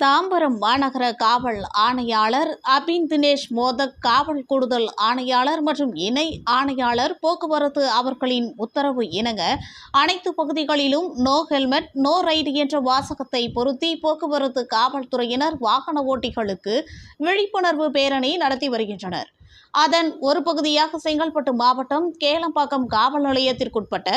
தாம்பரம் மாநகர காவல் ஆணையாளர் அபின் தினேஷ் மோதக், காவல் கூடுதல் ஆணையாளர் மற்றும் இணை ஆணையாளர் போக்குவரத்து அவர்களின் உத்தரவு இணங்க அனைத்து பகுதிகளிலும் நோ ஹெல்மெட் நோ ரைடு என்ற வாசகத்தை பொருத்தி போக்குவரத்து காவல்துறையினர் வாகன ஓட்டிகளுக்கு விழிப்புணர்வு பேரணி நடத்தி வருகின்றனர். அதன் ஒரு பகுதியாக செங்கல்பட்டு மாவட்டம் கேளம்பாக்கம் காவல் நிலையத்திற்குட்பட்ட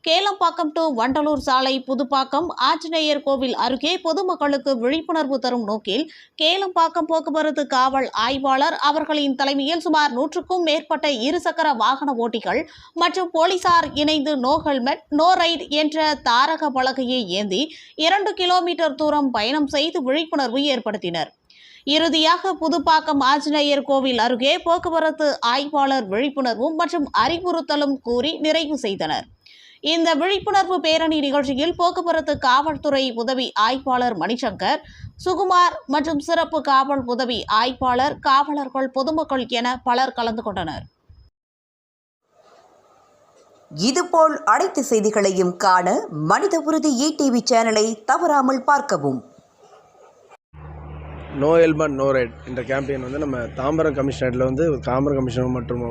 கேளம்பாக்கம் டு வண்டலூர் சாலை புதுப்பாக்கம் ஆஞ்சநேயர் கோவில் அருகே பொதுமக்களுக்கு விழிப்புணர்வு தரும் நோக்கில் கேளம்பாக்கம் போக்குவரத்து காவல் ஆய்வாளர் அவர்களின் தலைமையில் சுமார் 100க்கும் மேற்பட்ட இருசக்கர வாகன ஓட்டிகள் மற்றும் போலீசார் இணைந்து நோ ஹெல்மெட் நோ ரைடு என்ற தாரக பலகையை ஏந்தி 2 கிலோமீட்டர் தூரம் பயணம் செய்து விழிப்புணர்வு ஏற்படுத்தினர். இறுதியாக புதுப்பாக்கம் ஆஞ்சநேயர் கோவில் அருகே போக்குவரத்து ஆய்வாளர் விழிப்புணர்வும் மற்றும் அறிவுறுத்தலும் கூறி நிறைவு செய்தனர். இந்த விழிப்புணர்வு பேரணி நிகழ்ச்சியில் போக்குவரத்து காவல்துறை உதவி ஆய்வாளர் மணிசங்கர், சுகுமார் மற்றும் சிறப்பு காவல் உதவி ஆய்வாளர், காவலர்கள், பொதுமக்கள் என பலர் கலந்து கொண்டனர். இதுபோல் அனைத்து செய்திகளையும் காண மனித உறுதி ETV சேனலை தவறாமல் பார்க்கவும். நோ ஹெல்மெட் நோ ரைட் என்ற கேம்பெயின் வந்து நம்ம தாம்பரம் கமிஷனரேட்டில் வந்து தாம்பரம் கமிஷனர் மற்றும்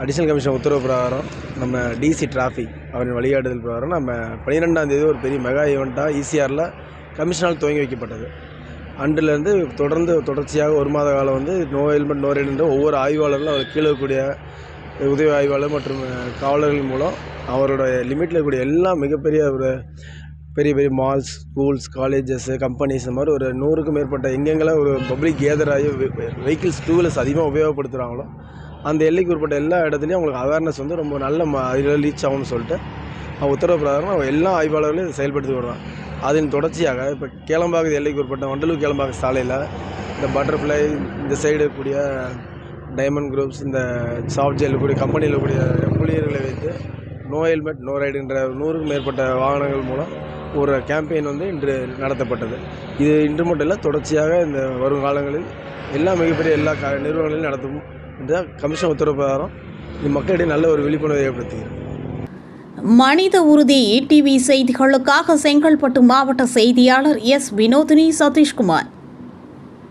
அடிஷனல் கமிஷனர் உத்தரவு பிரகாரம் நம்ம DC டிராஃபிக் அவரின் வழிகாட்டுதல் பிரகாரம் நம்ம 12ஆம் தேதி ஒரு பெரிய மெகா ஈவெண்ட்டாக ECRல கமிஷனால் துவங்கி வைக்கப்பட்டது. அன்றிலிருந்து தொடர்ச்சியாக ஒரு மாத காலம் வந்து நோ ஹெல்மெட் நோ ரைட் என்ற ஒவ்வொரு ஆய்வாளர்களும் அவர் கீழே இருக்கக்கூடிய உதவி ஆய்வாளர் மற்றும் காவலர்கள் மூலம் அவரோட லிமிட்டில் இருக்கக்கூடிய எல்லாம் மிகப்பெரிய ஒரு பெரிய மால்ஸ், ஸ்கூல்ஸ், காலேஜஸ், கம்பெனிஸ், இந்த மாதிரி ஒரு 100க்கும் மேற்பட்ட எங்கெங்கெல்லாம் ஒரு பப்ளிக் கேதர் ஆகி வெஹிக்கிள்ஸ் 2 வீலர்ஸ் அதிகமாக உபயோகப்படுத்துகிறாங்களோ அந்த எல்லைக்கு உட்பட்ட எல்லா இடத்துலையும் அவங்களுக்கு அவேர்னஸ் வந்து ரொம்ப நல்ல அதில் ரீச் ஆகும்னு சொல்லிட்டு உத்தரவு பிரகாரம் எல்லா ஆய்வாளர்களையும் இதை செயல்படுத்தி வருவாங்க. அதன் தொடர்ச்சியாக இப்போ கேளம்பாக்கம் எல்லைக்கு உட்பட்ட வண்டலூர் கேளம்பாக்கம் சாலையில் இந்த பட்டர்ஃப்ளை, இந்த சைடு இருக்கக்கூடிய டைமண்ட் குரூப்ஸ், இந்த சாஃப்ட் ஜெயில் இருக்கக்கூடிய கம்பெனியில் இருக்கக்கூடிய ஊழியர்களை வைத்து நோ ஹெல்மெட் நோ ரைடுன்ற 100க்கும் மேற்பட்ட வாகனங்கள் மூலம் ஒரு கேம்பெயின் வந்து இன்று நடத்தப்பட்டது. இது இன்று மட்டும் இல்லை, தொடர்ச்சியாக இந்த வரும் காலங்களில் மிகப்பெரிய எல்லா நிறுவனங்களிலும் நடத்தும் என்ற கமிஷன் உத்தரவு பிரகாரம் இது மக்களிடையே நல்ல ஒரு விழிப்புணர்வை ஏற்படுத்துகிறது. மனித உறுதி ETV செய்திகளுக்காக செங்கல்பட்டு மாவட்ட செய்தியாளர் S. வினோதினி சதீஷ்குமார்.